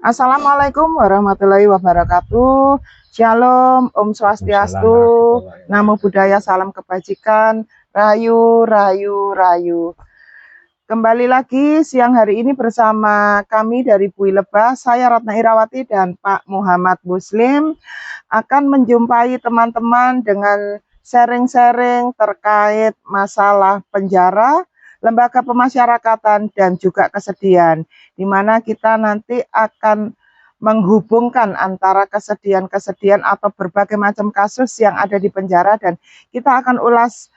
Assalamualaikum warahmatullahi wabarakatuh. Shalom, Om Swastiastu, Namo Buddhaya, salam kebajikan, rayu, rayu, rayu. Kembali lagi siang hari ini bersama kami dari Bui Lebah, saya Ratna Irawati dan Pak Muhammad Muslim akan menjumpai teman-teman dengan sharing-sharing terkait masalah penjara, lembaga pemasyarakatan, dan juga kesedihan, di mana kita nanti akan menghubungkan antara kesedihan-kesedihan atau berbagai macam kasus yang ada di penjara, dan kita akan ulas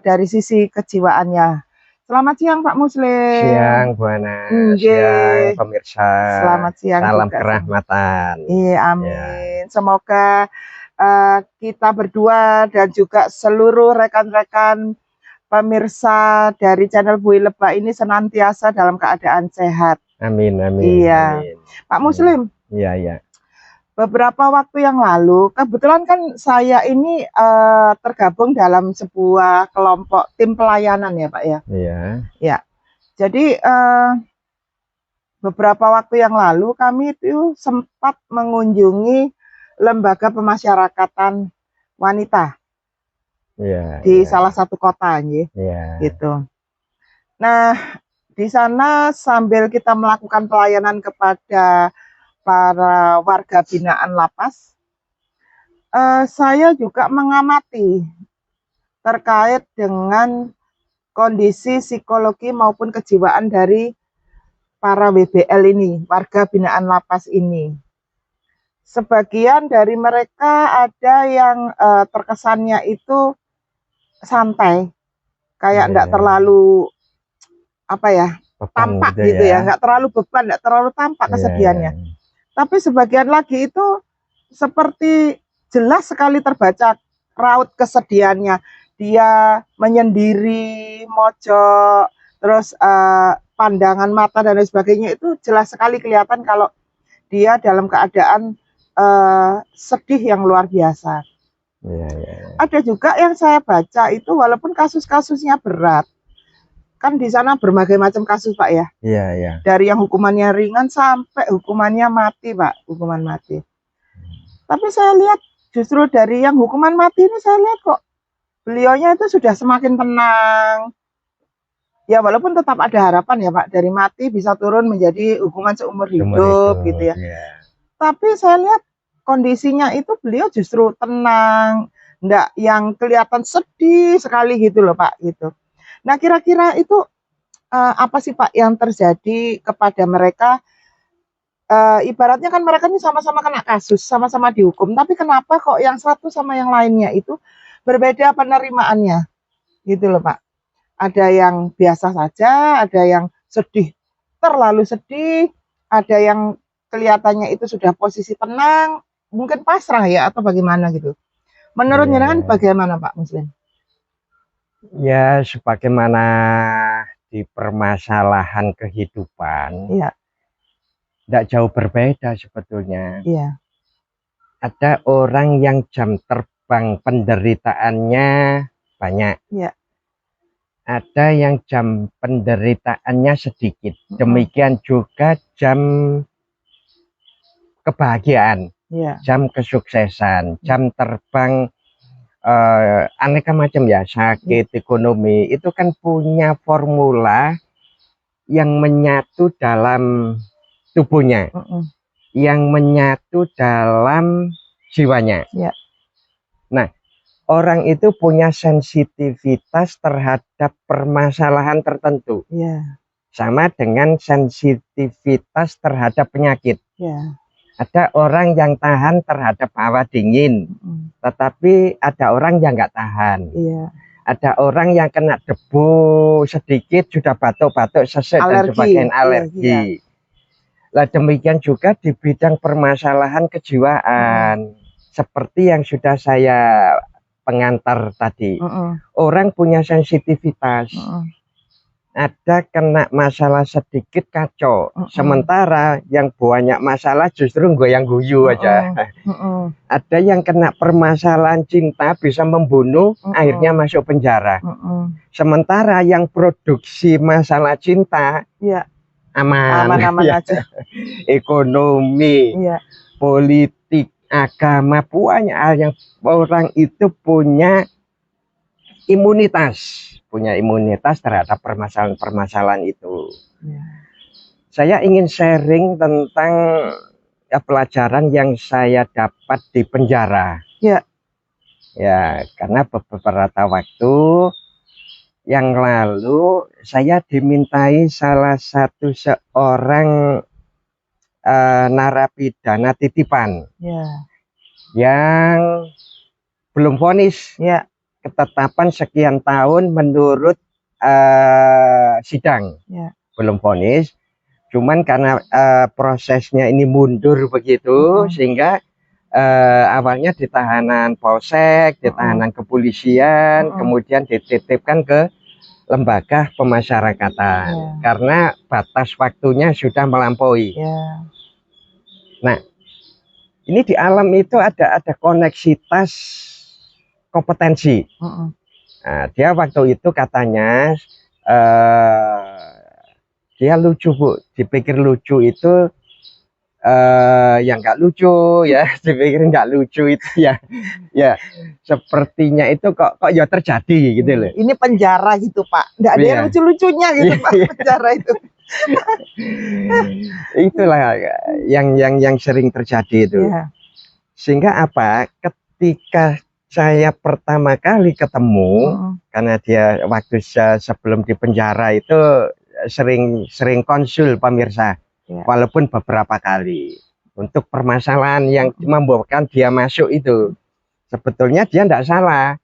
dari sisi kejiwaannya. Selamat siang Pak Muslim. Siang Bu Ana, siang pemirsa. Selamat siang. Salam juga kerahmatan. Iya, amin. Ya. Semoga kita berdua dan juga seluruh rekan-rekan pemirsa dari channel Bui Lebah ini senantiasa dalam keadaan sehat. Amin, amin. Iya. Amin. Pak Muslim. Iya, iya. Beberapa waktu yang lalu, kebetulan kan saya ini tergabung dalam sebuah kelompok tim pelayanan ya Pak ya. Iya. Ya. Jadi beberapa waktu yang lalu kami itu sempat mengunjungi lembaga pemasyarakatan wanita di salah satu kota, gitu. Nah, di sana sambil kita melakukan pelayanan kepada para warga binaan lapas, saya juga mengamati terkait dengan kondisi psikologi maupun kejiwaan dari para WBL ini, warga binaan lapas ini. Sebagian dari mereka ada yang terkesannya itu santai, kayak enggak terlalu tampak gitu ya, enggak terlalu beban, enggak terlalu tampak kesedihannya. Tapi sebagian lagi itu seperti jelas sekali terbaca raut kesedihannya. Dia menyendiri, mojok, terus pandangan mata dan lain sebagainya itu jelas sekali kelihatan kalau dia dalam keadaan sedih yang luar biasa. Ada juga yang saya baca itu walaupun kasus-kasusnya berat, kan di sana berbagai macam kasus Pak ya. Dari yang hukumannya ringan sampai hukumannya mati Pak, hukuman mati. Tapi saya lihat justru dari yang hukuman mati ini saya lihat kok beliaunya itu sudah semakin tenang. Ya walaupun tetap ada harapan ya Pak, dari mati bisa turun menjadi hukuman seumur hidup gitu ya. Tapi saya lihat kondisinya itu beliau justru tenang, enggak yang kelihatan sedih sekali gitu loh Pak gitu. Nah kira-kira itu apa sih Pak yang terjadi kepada mereka? Ibaratnya kan mereka ini sama-sama kena kasus, sama-sama dihukum, tapi kenapa kok yang satu sama yang lainnya itu berbeda penerimaannya gitu loh Pak. Ada yang biasa saja, ada yang sedih, terlalu sedih, ada yang kelihatannya itu sudah posisi tenang, mungkin pasrah ya atau bagaimana gitu. Menurut jenengan bagaimana Pak Muslim? Ya, sebagaimana di permasalahan kehidupan, tidak jauh berbeda sebetulnya. Ada orang yang jam terbang penderitaannya banyak. Ada yang jam penderitaannya sedikit. Demikian juga jam kebahagiaan, jam kesuksesan, jam terbang aneka macam ya, sakit, ekonomi, itu kan punya formula yang menyatu dalam tubuhnya, yang menyatu dalam jiwanya. Nah, orang itu punya sensitivitas terhadap permasalahan tertentu, sama dengan sensitivitas terhadap penyakit. Ada orang yang tahan terhadap hawa dingin, tetapi ada orang yang nggak tahan. Ada orang yang kena debu sedikit sudah batuk-batuk, sesek dan sebagainya, alergi. Lah demikian juga di bidang permasalahan kejiwaan, seperti yang sudah saya pengantar tadi. Orang punya sensitivitas. Ada kena masalah sedikit kacau, sementara yang banyak masalah justru goyang guyu aja. Ada yang kena permasalahan cinta bisa membunuh, akhirnya masuk penjara. Sementara yang produksi masalah cinta aman, aman-aman ya. aja. Ekonomi, Iya. politik, agama, banyak hal yang orang itu punya imunitas terhadap permasalahan-permasalahan itu. Iya. Saya ingin sharing tentang pelajaran yang saya dapat di penjara. Iya. Ya, karena beberapa waktu yang lalu saya dimintai salah satu seorang narapidana titipan yang belum vonis, ketetapan sekian tahun menurut sidang, belum vonis, cuman karena prosesnya ini mundur begitu, sehingga awalnya di tahanan polsek, di tahanan kepolisian, kemudian dititipkan ke lembaga pemasyarakatan karena batas waktunya sudah melampaui. Nah, ini di alam itu ada koneksitas kompetensi. Nah, dia waktu itu katanya dia lucu, Bu, dipikir lucu itu yang nggak lucu ya, dipikir nggak lucu itu ya, ya sepertinya itu kok ya terjadi gitu loh. Ini penjara gitu, Pak, nggak ada yang lucu-lucunya gitu, Pak, penjara itu. Itulah yang sering terjadi itu. Sehingga apa? Ketika saya pertama kali ketemu, karena dia waktu sebelum di penjara itu sering konsul pemirsa. Walaupun beberapa kali untuk permasalahan yang membawakan dia masuk itu sebetulnya dia tidak salah,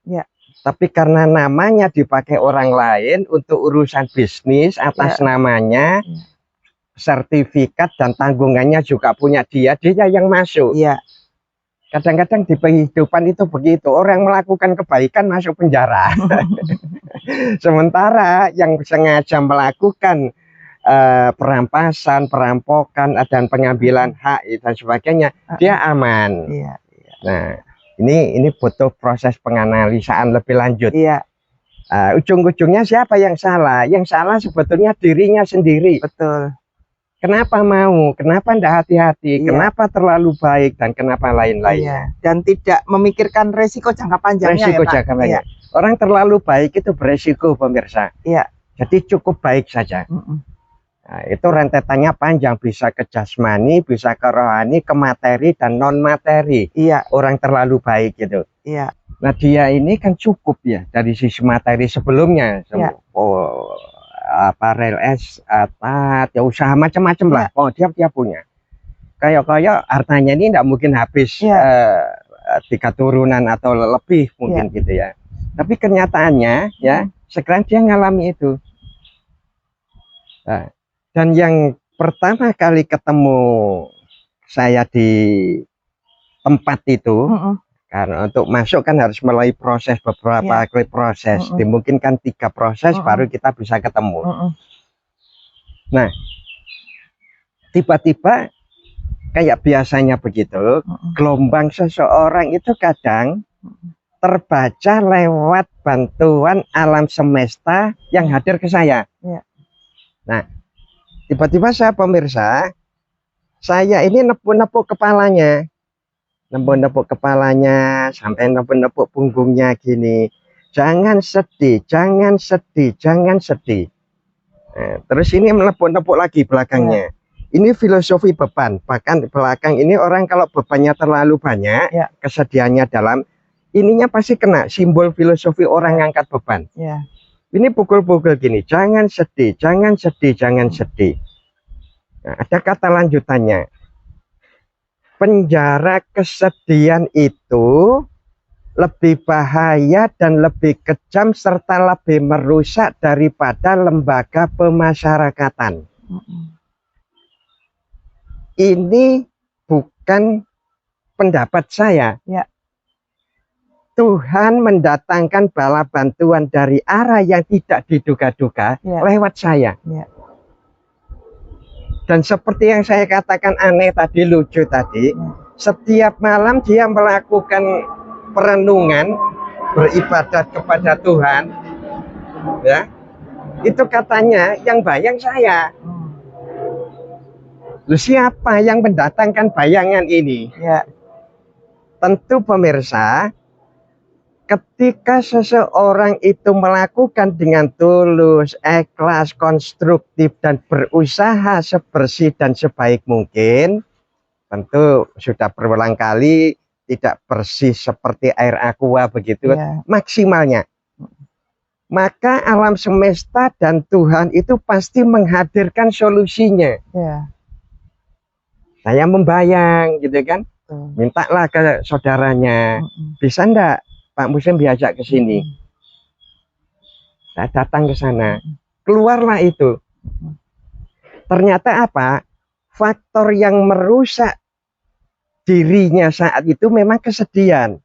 tapi karena namanya dipakai orang lain untuk urusan bisnis atas namanya, sertifikat dan tanggungannya juga punya dia yang masuk. Kadang-kadang di kehidupan itu begitu, orang melakukan kebaikan masuk penjara. Sementara yang sengaja melakukan perampasan, perampokan, dan pengambilan hak dan sebagainya, dia aman. Nah, ini butuh proses penganalisaan lebih lanjut. Ujung-ujungnya siapa yang salah? Yang salah sebetulnya dirinya sendiri. Betul. Kenapa mau? Kenapa tidak hati-hati? Kenapa terlalu baik dan kenapa lain-lainnya? Dan tidak memikirkan resiko jangka panjangnya. Resiko jangka panjang. Orang terlalu baik itu beresiko, pemirsa. Jadi cukup baik saja. Nah, itu rentetannya panjang, bisa ke jasmani, bisa ke rohani, ke materi dan non materi. Orang terlalu baik gitu. Nah, dia ini kan cukup ya dari sisi materi sebelumnya. Rel es, ya usaha macam-macam lah. Oh, dia punya. Kayak hartanya ini tidak mungkin habis 3 turunan atau lebih mungkin gitu ya. Tapi kenyataannya ya sekarang dia ngalami itu. Nah, dan yang pertama kali ketemu saya di tempat itu, karena untuk masuk kan harus melalui proses beberapa kali proses, dimungkinkan 3 proses baru kita bisa ketemu. Nah, tiba-tiba kayak biasanya begitu, gelombang seseorang itu kadang terbaca lewat bantuan alam semesta yang hadir ke saya. Nah, tiba-tiba saya pemirsa, saya ini nepuk-nepuk kepalanya. Nepuk-nepuk kepalanya sampai nepuk-nepuk punggungnya gini. Jangan sedih, jangan sedih, jangan sedih. Nah, terus ini menepuk-nepuk lagi belakangnya. Ini filosofi beban. Bahkan belakang ini orang kalau bebannya terlalu banyak, kesedihannya dalam, ininya pasti kena simbol filosofi orang ngangkat beban. Ini pukul-pukul gini, jangan sedih, jangan sedih, jangan sedih. Nah, ada kata lanjutannya. Penjara kesedihan itu lebih bahaya dan lebih kejam serta lebih merusak daripada lembaga pemasyarakatan. Ini bukan pendapat saya. Tuhan mendatangkan bala bantuan dari arah yang tidak diduga-duga lewat saya. Dan seperti yang saya katakan aneh tadi, lucu tadi, setiap malam dia melakukan perenungan, beribadat kepada Tuhan, ya, itu katanya yang bayang saya. Loh, siapa yang mendatangkan bayangan ini? Ya. Tentu pemirsa, ketika seseorang itu melakukan dengan tulus, ikhlas, konstruktif, dan berusaha sebersih dan sebaik mungkin, tentu sudah berulang kali tidak bersih seperti air aqua begitu, Ya. maksimalnya. Maka alam semesta dan Tuhan itu pasti menghadirkan solusinya. Ya. Saya membayang gitu kan, mintalah ke saudaranya, bisa enggak Pak Muslim diajak ke sini? Saya datang ke sana, keluarlah itu. Ternyata apa? Faktor yang merusak dirinya saat itu memang kesedihan.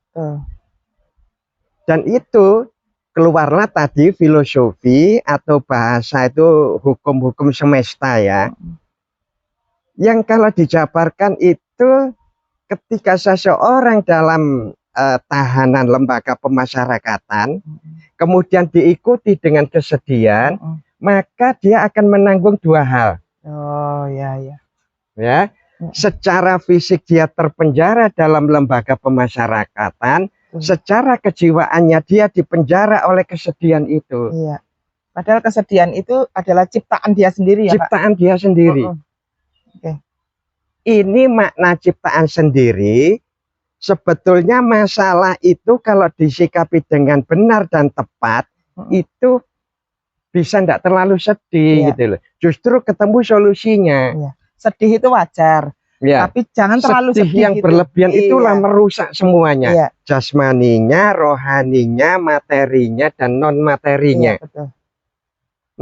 Dan itu keluarlah tadi filosofi atau bahasa itu hukum-hukum semesta ya. Yang kalau dijabarkan itu ketika seseorang dalam tahanan lembaga pemasyarakatan, kemudian diikuti dengan kesedihan, maka dia akan menanggung dua hal. Oh ya ya. Ya, secara fisik dia terpenjara dalam lembaga pemasyarakatan, secara kejiwaannya dia dipenjara oleh kesedihan itu. Iya. Padahal kesedihan itu adalah ciptaan dia sendiri ya, ciptaan Pak? Dia sendiri. Okay. Ini makna ciptaan sendiri. Sebetulnya masalah itu kalau disikapi dengan benar dan tepat, itu bisa tidak terlalu sedih gitu loh. Justru ketemu solusinya. Sedih itu wajar. Tapi jangan terlalu sedih yang berlebihan itulah merusak semuanya. Jasmaninya, rohaninya, materinya, dan non materinya. Betul.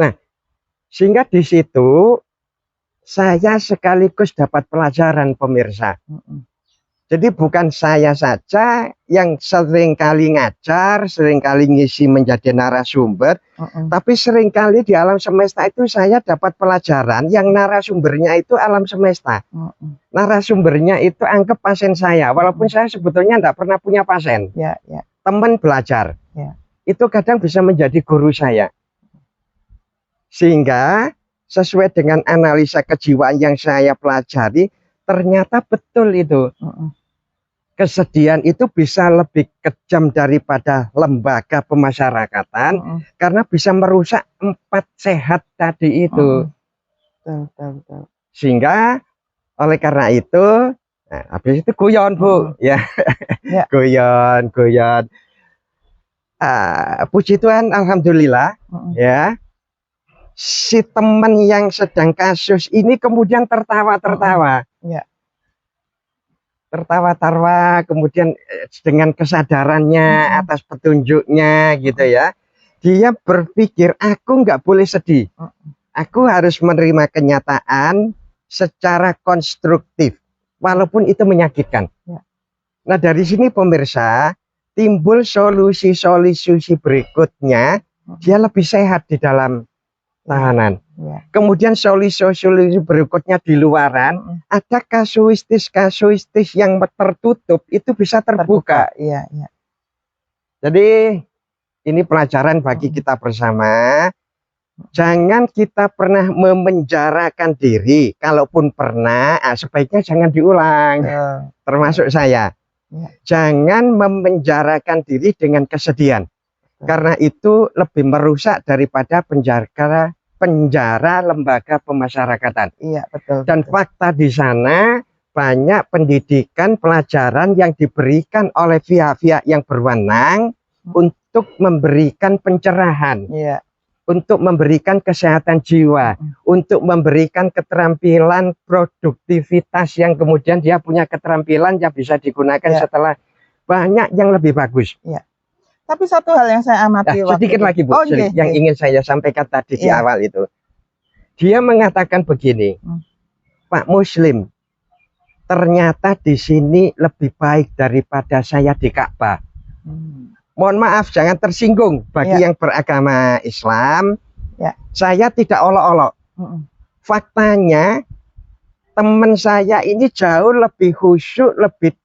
Nah, sehingga di situ saya sekaligus dapat pelajaran pemirsa. Jadi bukan saya saja yang seringkali ngajar, seringkali ngisi menjadi narasumber, tapi seringkali di alam semesta itu saya dapat pelajaran yang narasumbernya itu alam semesta. Narasumbernya itu anggap pasien saya, walaupun saya sebetulnya tidak pernah punya pasien. Teman belajar, itu kadang bisa menjadi guru saya. Sehingga sesuai dengan analisa kejiwaan yang saya pelajari, ternyata betul itu. Kesedihan itu bisa lebih kejam daripada lembaga pemasyarakatan karena bisa merusak 4 sehat tadi itu. Betul. Sehingga oleh karena itu, nah, habis itu guyon Bu, ya, guyon. Puji Tuhan, alhamdulillah, ya. Si teman yang sedang kasus ini kemudian tertawa-tertawa. Tertawa-tawa, kemudian dengan kesadarannya atas petunjuknya gitu ya, dia berpikir aku nggak boleh sedih, aku harus menerima kenyataan secara konstruktif walaupun itu menyakitkan. Nah dari sini pemirsa timbul solusi-solusi berikutnya, dia lebih sehat di dalam tahanan. Kemudian solusi berikutnya di luaran, ada kasuistis yang tertutup itu bisa terbuka. Jadi ini pelajaran bagi kita bersama. Jangan kita pernah memenjarakan diri. Kalaupun pernah, sebaiknya jangan diulang. Termasuk saya. Jangan memenjarakan diri dengan kesedihan. Karena itu lebih merusak daripada penjara lembaga pemasyarakatan. Betul. Dan fakta di sana banyak pendidikan, pelajaran yang diberikan oleh pihak-pihak yang berwenang untuk memberikan pencerahan, untuk memberikan kesehatan jiwa, untuk memberikan keterampilan produktivitas yang kemudian dia punya keterampilan yang bisa digunakan setelah banyak yang lebih bagus. Tapi satu hal yang saya amati sedikit lagi Bu, yang ingin saya sampaikan tadi di awal itu. Dia mengatakan begini, Pak Muslim, ternyata di sini lebih baik daripada saya di Ka'bah. Mohon maaf, jangan tersinggung bagi yang beragama Islam. Saya tidak olok-olok. Faktanya teman saya ini jauh lebih khusyuk, lebih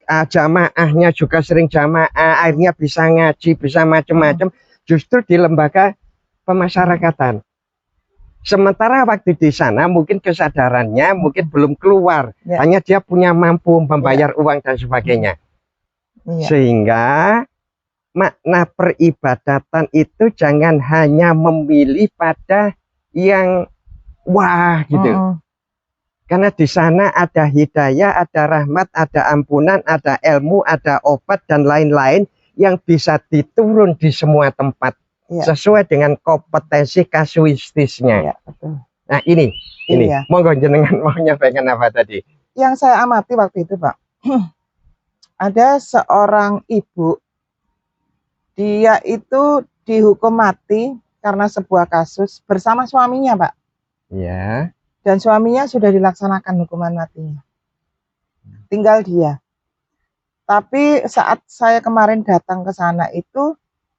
jamaahnya juga sering jamaah, akhirnya bisa ngaji, bisa macam-macam, justru di lembaga pemasyarakatan. Sementara waktu di sana mungkin kesadarannya mungkin belum keluar, Ya. hanya dia punya mampu membayar uang dan sebagainya. Iya. Sehingga makna peribadatan itu jangan hanya memilih pada yang wah gitu. Karena di sana ada hidayah, ada rahmat, ada ampunan, ada ilmu, ada obat dan lain-lain yang bisa diturun di semua tempat. Ya. Sesuai dengan kompetensi kasuistisnya. Ya, betul. Nah ini iya. Monggo jenengan mau nyampaikan apa tadi? Yang saya amati waktu itu, Pak, ada seorang ibu, dia itu dihukum mati karena sebuah kasus bersama suaminya, Pak. Ya. Dan suaminya sudah dilaksanakan hukuman matinya. Tinggal dia. Tapi saat saya kemarin datang ke sana itu,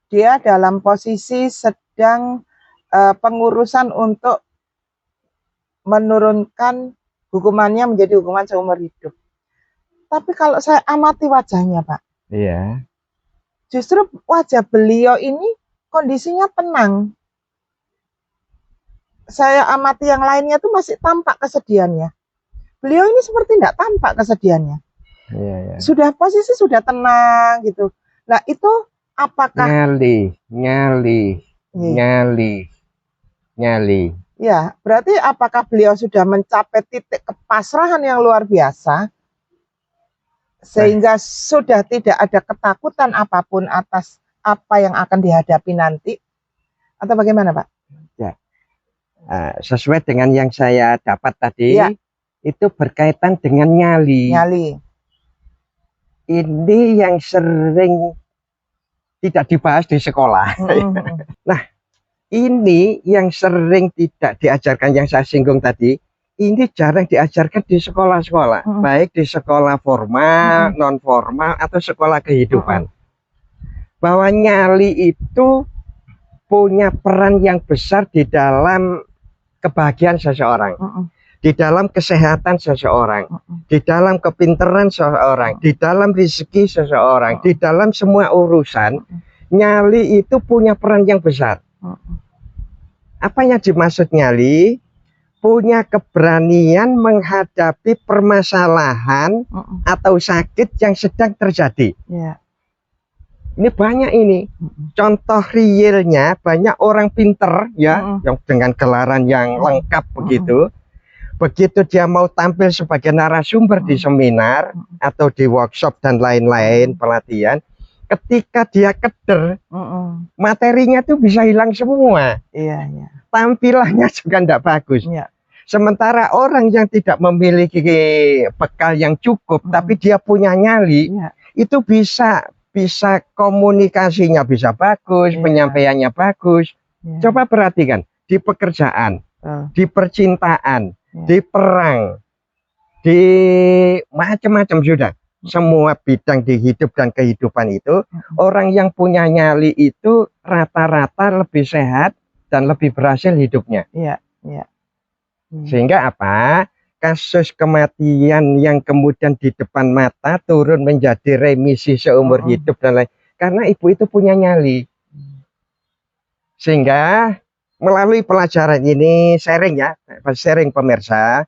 dia dalam posisi sedang pengurusan untuk menurunkan hukumannya menjadi hukuman seumur hidup. Tapi kalau saya amati wajahnya, Pak, iya. Justru wajah beliau ini kondisinya tenang. Saya amati yang lainnya tuh masih tampak kesedihannya. Beliau ini seperti tidak tampak kesedihannya. Iya. Sudah posisi sudah tenang gitu. Nah itu apakah nyali. Ya, berarti apakah beliau sudah mencapai titik kepasrahan yang luar biasa sehingga sudah tidak ada ketakutan apapun atas apa yang akan dihadapi nanti, atau bagaimana, Pak? Ya, sesuai dengan yang saya dapat tadi, ya. Itu berkaitan dengan nyali. Ini yang sering tidak dibahas di sekolah. Nah, ini yang sering tidak diajarkan, yang saya singgung tadi, ini jarang diajarkan di sekolah-sekolah, baik di sekolah formal, non formal, atau sekolah kehidupan. Bahwa nyali itu punya peran yang besar di dalam kebahagiaan seseorang, di dalam kesehatan seseorang, di dalam kepintaran seseorang, di dalam rezeki seseorang, di dalam semua urusan. Nyali itu punya peran yang besar. Apa yang dimaksud nyali? Punya keberanian menghadapi permasalahan atau sakit yang sedang terjadi. Ya. Ini banyak ini. Contoh realnya, banyak orang pinter ya, yang dengan gelaran yang lengkap begitu. Begitu dia mau tampil sebagai narasumber di seminar atau di workshop dan lain-lain pelatihan, ketika dia keder, materinya tuh bisa hilang semua. Iya. Tampilannya juga tidak bagus. Ya. Sementara orang yang tidak memiliki bekal yang cukup, tapi dia punya nyali, itu bisa komunikasinya bisa bagus, penyampaiannya bagus. Coba perhatikan di pekerjaan, di percintaan, di perang, di macam-macam sudah. Semua bidang di hidup dan kehidupan itu, orang yang punya nyali itu rata-rata lebih sehat dan lebih berhasil hidupnya. Sehingga apa? Kasus kematian yang kemudian di depan mata turun menjadi remisi seumur hidup dan lain. Karena ibu itu punya nyali. Sehingga melalui pelajaran ini sharing pemirsa.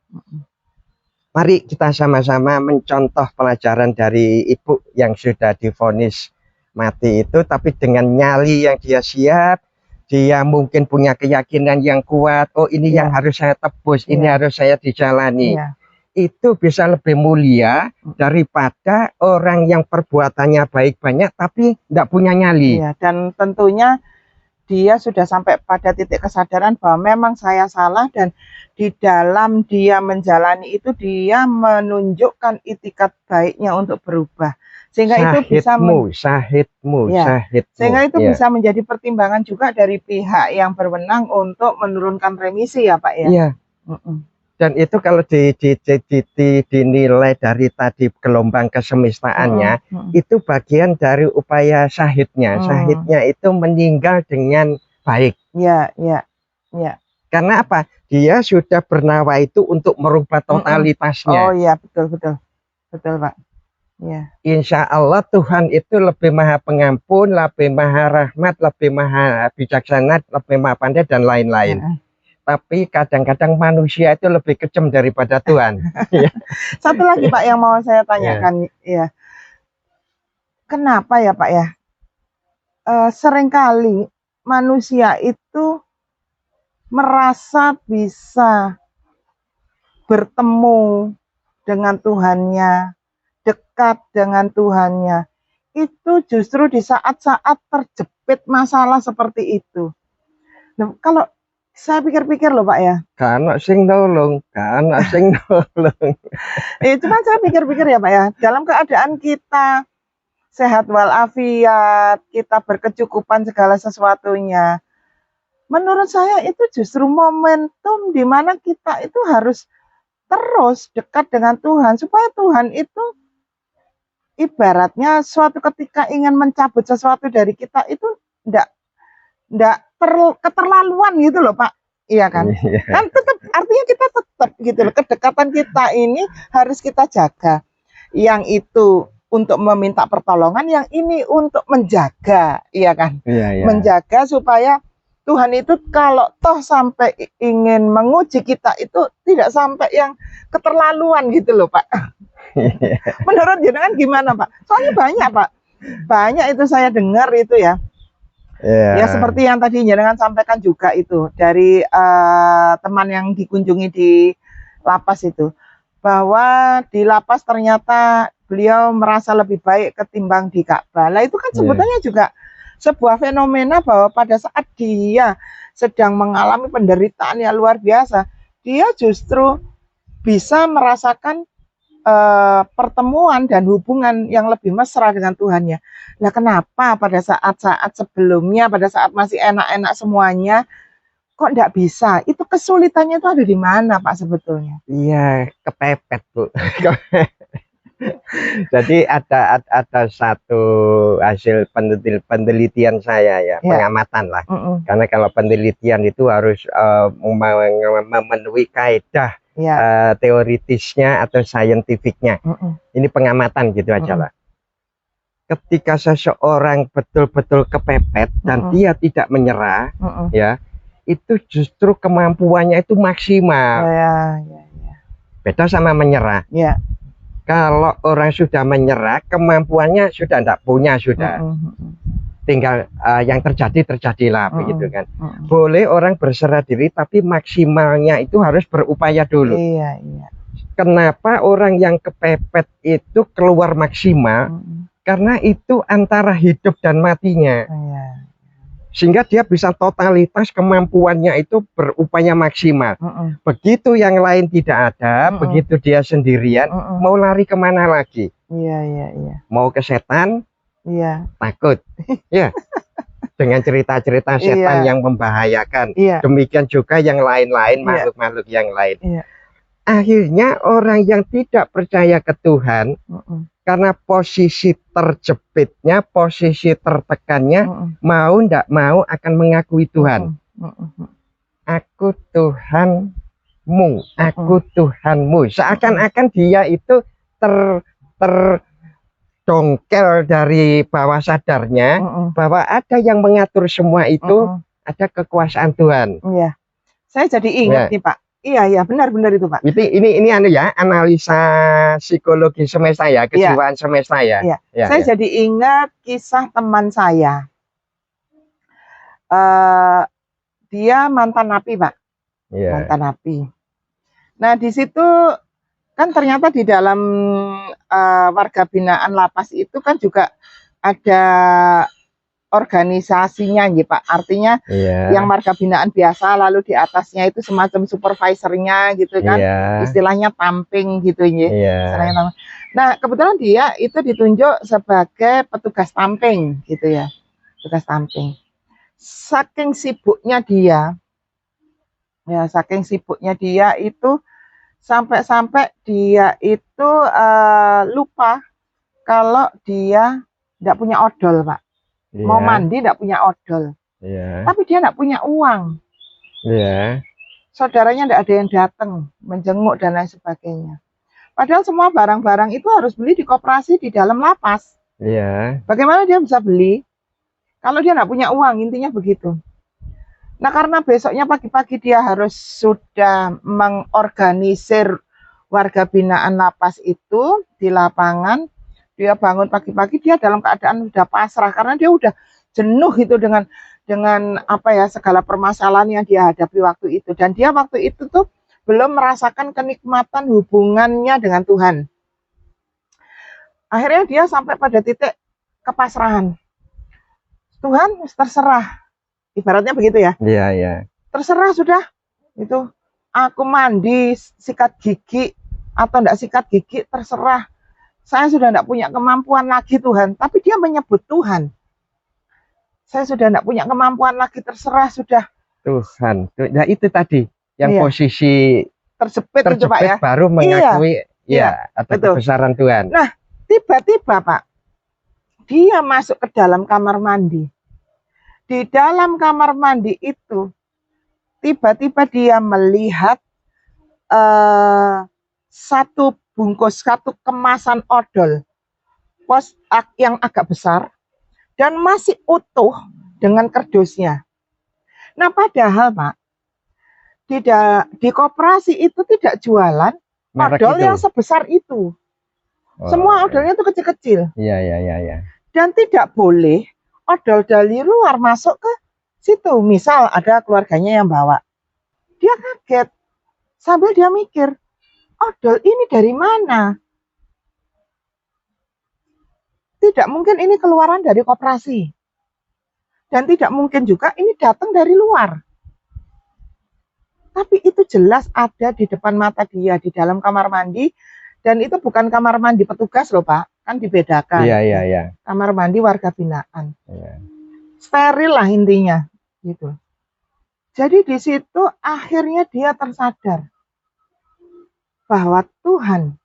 Mari kita sama-sama mencontoh pelajaran dari ibu yang sudah divonis mati itu, tapi dengan nyali yang dia siap. Dia mungkin punya keyakinan yang kuat. Oh, ini yang harus saya tebus, ini harus saya dijalani. Itu bisa lebih mulia daripada orang yang perbuatannya baik banyak tapi tidak punya nyali. Dan tentunya dia sudah sampai pada titik kesadaran bahwa memang saya salah, dan di dalam dia menjalani itu dia menunjukkan itikat baiknya untuk berubah. Sehingga itu bisa sehingga itu bisa menjadi pertimbangan juga dari pihak yang berwenang untuk menurunkan remisi ya Pak ya. Iya. Dan itu kalau dinilai dari tadi gelombang kesemistaannya, itu bagian dari upaya syahidnya. Syahidnya itu meninggal dengan baik. Iya. Karena apa? Dia sudah bernawa itu untuk merubah totalitasnya. Oh iya, betul Pak. Ya. Insya Allah Tuhan itu lebih maha pengampun, lebih maha rahmat, lebih maha bijaksana, lebih maha pandai dan lain-lain. tapi kadang-kadang manusia itu lebih kejam daripada Tuhan. Satu lagi Pak yang mau saya tanyakan, ya. Kenapa ya Pak ya? Seringkali manusia itu merasa bisa bertemu dengan Tuhannya, dekat dengan Tuhannya, itu justru di saat-saat terjepit masalah seperti itu. Nah, kalau saya pikir-pikir loh Pak ya. Karena sing nolong, karena sing nolong. Cuma saya pikir-pikir ya Pak ya, dalam keadaan kita sehat walafiat, kita berkecukupan segala sesuatunya, menurut saya itu justru momentum di mana kita itu harus terus dekat dengan Tuhan, supaya Tuhan itu ibaratnya suatu ketika ingin mencabut sesuatu dari kita itu enggak keterlaluan gitu loh Pak. Iya kan? Kan tetap artinya kita tetap gitu loh, kedekatan kita ini harus kita jaga. Yang itu untuk meminta pertolongan, yang ini untuk menjaga, iya kan? Menjaga supaya Tuhan itu kalau toh sampai ingin menguji kita itu tidak sampai yang keterlaluan gitu loh Pak. Menurut jenengan gimana Pak? Soalnya banyak Pak, banyak itu saya dengar itu ya. Ya seperti yang tadi jenengan sampaikan juga itu dari teman yang dikunjungi di lapas itu, bahwa di lapas ternyata beliau merasa lebih baik ketimbang di Ka'bah. Lah itu kan sebutannya juga sebuah fenomena bahwa pada saat dia sedang mengalami penderitaan yang luar biasa, dia justru bisa merasakan pertemuan dan hubungan yang lebih mesra dengan Tuhannya. Nah, kenapa pada saat-saat sebelumnya, pada saat masih enak-enak semuanya, kok enggak bisa? Itu kesulitannya itu ada di mana Pak sebetulnya? Iya, kepepet Bu. Jadi ada satu hasil penelitian saya ya, pengamatan lah. Karena kalau penelitian itu harus memenuhi kaidah teoritisnya atau saintifiknya. Ini pengamatan gitu aja lah. Ketika seseorang betul-betul kepepet dan dia tidak menyerah, ya, itu justru kemampuannya itu maksimal. Beda sama menyerah. Kalau orang sudah menyerah, kemampuannya sudah tidak punya, sudah. Tinggal yang terjadilah begitu kan. Boleh orang berserah diri, tapi maksimalnya itu harus berupaya dulu. Kenapa orang yang kepepet itu keluar maksimal? Karena itu antara hidup dan matinya. Sehingga dia bisa totalitas kemampuannya itu berupaya maksimal. Begitu yang lain tidak ada, begitu dia sendirian, mau lari kemana lagi? Mau ke setan? Takut. Ya. Dengan cerita-cerita setan yang membahayakan. Demikian juga yang lain-lain, makhluk-makhluk yang lain. Akhirnya orang yang tidak percaya ke Tuhan, karena posisi terjepitnya, posisi tertekannya, mau ndak mau akan mengakui Tuhan. Aku Tuhanmu, aku Tuhanmu. Seakan-akan dia itu terdongkel dari bawah sadarnya bahwa ada yang mengatur semua itu, ada kekuasaan Tuhan. Saya jadi ingat nih Pak. Iya, benar-benar itu Pak. Ini anu ya, analisa psikologi semesta ya, kejiwaan semesta ya. Saya jadi ingat kisah teman saya. Dia mantan napi Pak. Mantan napi. Nah di situ kan ternyata di dalam warga binaan lapas itu kan juga ada organisasinya ya Pak, artinya yang marga binaan biasa, lalu di atasnya itu semacam supervisornya gitu kan, istilahnya tamping gitu ya. Nah kebetulan dia itu ditunjuk sebagai petugas tamping gitu ya, petugas tamping. Saking sibuknya dia itu sampai-sampai dia itu lupa kalau dia tidak punya odol Pak. Mau mandi tidak punya odol, tapi dia tidak punya uang. Saudaranya tidak ada yang datang menjenguk dan lain sebagainya. Padahal semua barang-barang itu harus beli di koperasi di dalam lapas. Bagaimana dia bisa beli kalau dia tidak punya uang? Intinya begitu. Nah, karena besoknya pagi-pagi dia harus sudah mengorganisir warga binaan lapas itu di lapangan. Dia bangun pagi-pagi, dia dalam keadaan udah pasrah karena dia udah jenuh itu dengan apa ya, segala permasalahan yang dia hadapi waktu itu. Dan dia waktu itu tuh belum merasakan kenikmatan hubungannya dengan Tuhan. Akhirnya dia sampai pada titik kepasrahan. Tuhan, terserah. Ibaratnya begitu ya. Iya, iya. Terserah sudah. Itu aku mandi, sikat gigi atau enggak sikat gigi, terserah. Saya sudah enggak punya kemampuan lagi Tuhan. Tapi dia menyebut Tuhan. Saya sudah enggak punya kemampuan lagi, terserah sudah. Tuhan. Nah itu tadi yang posisi terjepit itu Pak ya. Baru mengakui ya ada kebesaran Tuhan. Nah, tiba-tiba Pak, dia masuk ke dalam kamar mandi. Di dalam kamar mandi itu, tiba-tiba dia melihat satu bungkus, satu kemasan odol pos yang agak besar dan masih utuh dengan kerdusnya. Nah, padahal Pak, di koperasi itu tidak jualan odol yang sebesar itu. Semua odolnya itu kecil-kecil. Iya, iya, iya. Dan tidak boleh odol dari luar masuk ke situ. Misal ada keluarganya yang bawa. Dia kaget. Sambil dia mikir, odol ini dari mana? Tidak mungkin ini keluaran dari koperasi. Dan tidak mungkin juga ini datang dari luar. Tapi itu jelas ada di depan mata dia, di dalam kamar mandi. Dan itu bukan kamar mandi petugas loh Pak. Kan dibedakan. Iya, iya, iya. Kamar mandi warga binaan. Iya. Steril lah intinya. Gitu. Jadi di situ akhirnya dia tersadar bahwa Tuhan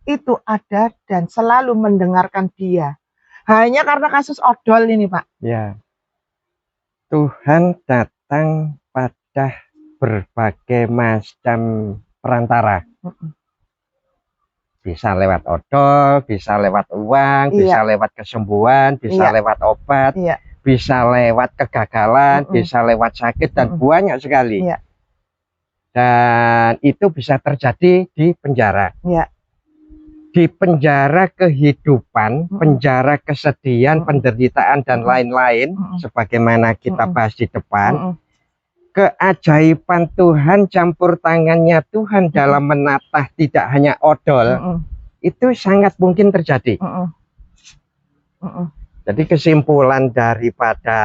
itu ada dan selalu mendengarkan dia. Hanya karena kasus odol ini Pak. Ya. Tuhan datang pada berbagai macam perantara. Bisa lewat odol, bisa lewat uang, bisa lewat kesembuhan, bisa lewat obat, bisa lewat kegagalan, bisa lewat sakit, dan banyak sekali. Dan itu bisa terjadi di penjara. Di penjara kehidupan, penjara kesedihan, penderitaan, dan lain-lain, sebagaimana kita bahas di depan. Keajaiban Tuhan, campur tangannya Tuhan dalam menatah tidak hanya odol, itu sangat mungkin terjadi. Jadi kesimpulan daripada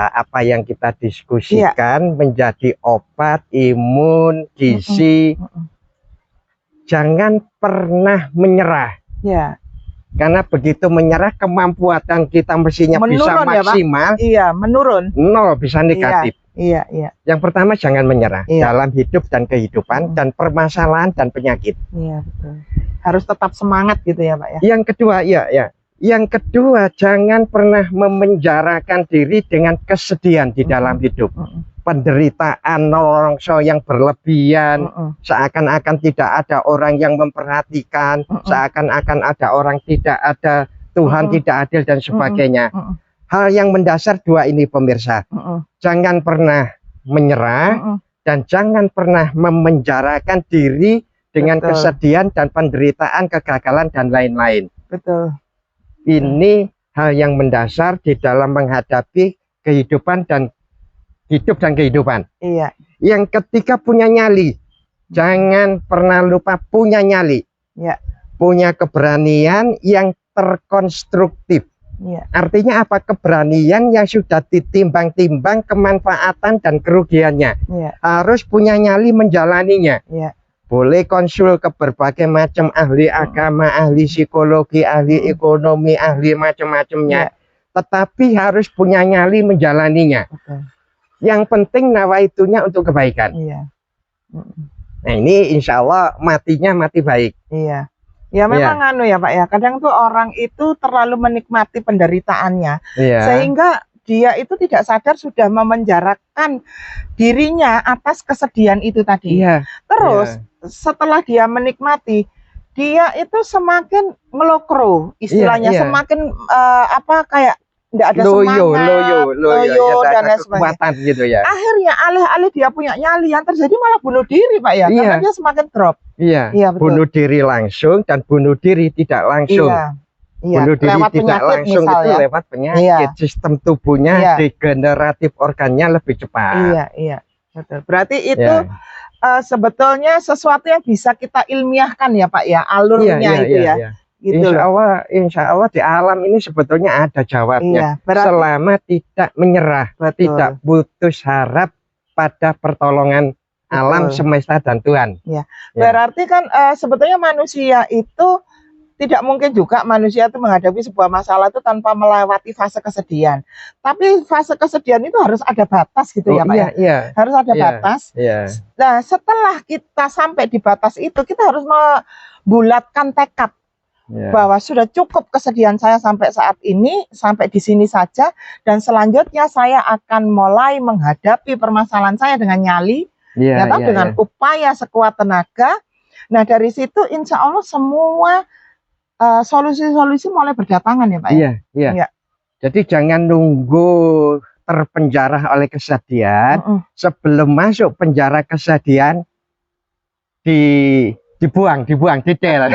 apa yang kita diskusikan menjadi obat, imun, gizi, jangan pernah menyerah. Karena begitu menyerah, kemampuan kita mestinya menurun, bisa maksimal. Menurun. Nol, bisa negatif. Yang pertama, jangan menyerah dalam hidup dan kehidupan dan permasalahan dan penyakit. Betul. Harus tetap semangat gitu ya Pak ya. Yang kedua, yang kedua, jangan pernah memenjarakan diri dengan kesedihan di dalam hidup. Penderitaan, nolongso yang berlebihan, seakan-akan tidak ada orang yang memperhatikan, seakan-akan ada orang tidak ada, Tuhan tidak adil dan sebagainya. Hal yang mendasar dua ini pemirsa, jangan pernah menyerah dan jangan pernah memenjarakan diri dengan kesedihan dan penderitaan, kegagalan dan lain-lain. Betul. Ini hal yang mendasar di dalam menghadapi kehidupan dan hidup dan kehidupan. Yang ketiga, punya nyali. Jangan pernah lupa punya nyali. Punya keberanian yang terkonstruktif. Artinya apa? Keberanian yang sudah ditimbang-timbang kemanfaatan dan kerugiannya. Harus punya nyali menjalaninya. Boleh konsul ke berbagai macam ahli agama, ahli psikologi, ahli ekonomi, ahli macam-macamnya. Tetapi harus punya nyali menjalaninya. Yang penting nawaitunya untuk kebaikan. Nah ini insya Allah matinya mati baik. Ya memang ya Pak ya, kadang tuh orang itu terlalu menikmati penderitaannya, sehingga dia itu tidak sadar sudah memenjarakan dirinya atas kesedihan itu tadi. Terus setelah dia menikmati, dia itu semakin ngelokro istilahnya, semakin kayak nggak ada loyo, semangat, loyo, dan ada lain sebagainya. kekuatan gitu ya. Akhirnya alih-alih dia punya nyali, yang terjadi malah bunuh diri, Pak ya, karena dia semakin drop. Iya, Iya, betul. Bunuh diri langsung dan bunuh diri tidak langsung. Iya, Bunuh diri lewat tidak penyakit langsung misal, itu ya. lewat penyakit, sistem tubuhnya degeneratif organnya lebih cepat. Iya, betul. Berarti itu sebetulnya sesuatu yang bisa kita ilmiahkan ya Pak ya, alurnya itu ya. Gitu Insya Allah di alam ini sebetulnya ada jawabnya. Berarti, selama tidak menyerah, tidak putus harap pada pertolongan alam semesta dan Tuhan. Berarti kan sebetulnya manusia itu tidak mungkin juga manusia itu menghadapi sebuah masalah itu tanpa melewati fase kesedihan. Tapi fase kesedihan itu harus ada batas gitu ya Pak ya. Harus ada batas. Nah, setelah kita sampai di batas itu, kita harus membulatkan tekad bahwa sudah cukup kesedihan saya sampai saat ini, sampai di sini saja, dan selanjutnya saya akan mulai menghadapi permasalahan saya dengan nyali, dengan upaya sekuat tenaga. Nah, dari situ insya Allah semua solusi-solusi mulai berdatangan ya Pak ya. Iya. Jadi jangan nunggu terpenjara oleh kesedihan, sebelum masuk penjara kesedihan dibuang detail.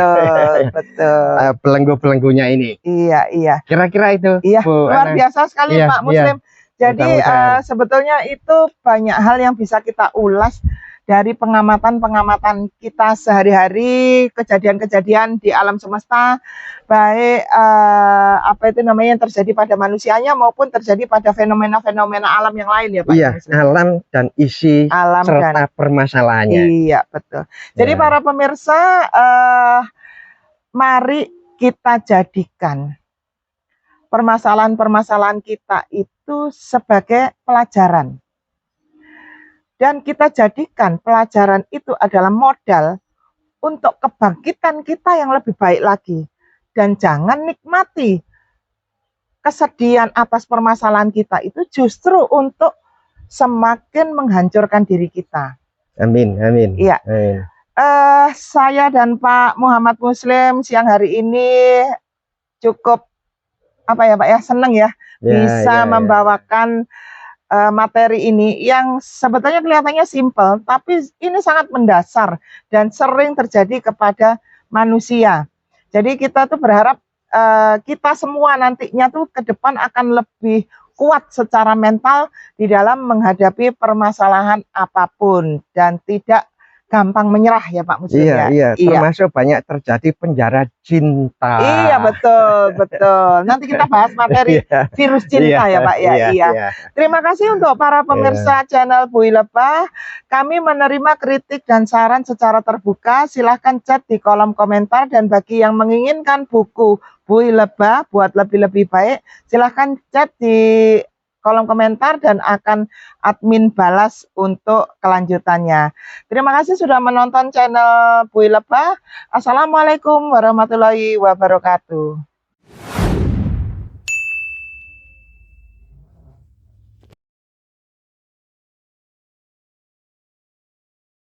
Betul. Belenggu-belenggunya ini. Iya. Kira-kira itu. Luar biasa sekali Pak Muslim. Jadi sebetulnya itu banyak hal yang bisa kita ulas dari pengamatan-pengamatan kita sehari-hari, kejadian-kejadian di alam semesta, baik yang terjadi pada manusianya maupun terjadi pada fenomena-fenomena alam yang lain ya Pak. Alam dan isi serta permasalahannya. Iya, betul. Jadi para pemirsa, mari kita jadikan permasalahan-permasalahan kita itu sebagai pelajaran. Dan kita jadikan pelajaran itu adalah modal untuk kebangkitan kita yang lebih baik lagi. Dan jangan nikmati kesedihan atas permasalahan kita itu justru untuk semakin menghancurkan diri kita. Amin. Iya. Saya dan Pak Muhammad Muslim siang hari ini cukup senang ya bisa membawakan materi ini yang sebetulnya kelihatannya simpel, tapi ini sangat mendasar dan sering terjadi kepada manusia. Jadi kita tuh berharap kita semua nantinya tuh ke depan akan lebih kuat secara mental di dalam menghadapi permasalahan apapun dan tidak gampang menyerah ya Pak Muslim. Iya. Termasuk banyak terjadi penjara cinta. Iya, betul. Nanti kita bahas materi virus cinta ya Pak ya. Iya. Terima kasih untuk para pemirsa channel Bui Lebah. Kami menerima kritik dan saran secara terbuka. Silahkan chat di kolom komentar, dan bagi yang menginginkan buku Bui Lebah buat lebih baik, silahkan chat di kolom komentar dan akan admin balas untuk kelanjutannya. Terima kasih sudah menonton channel Bui Lebah. Assalamualaikum warahmatullahi wabarakatuh.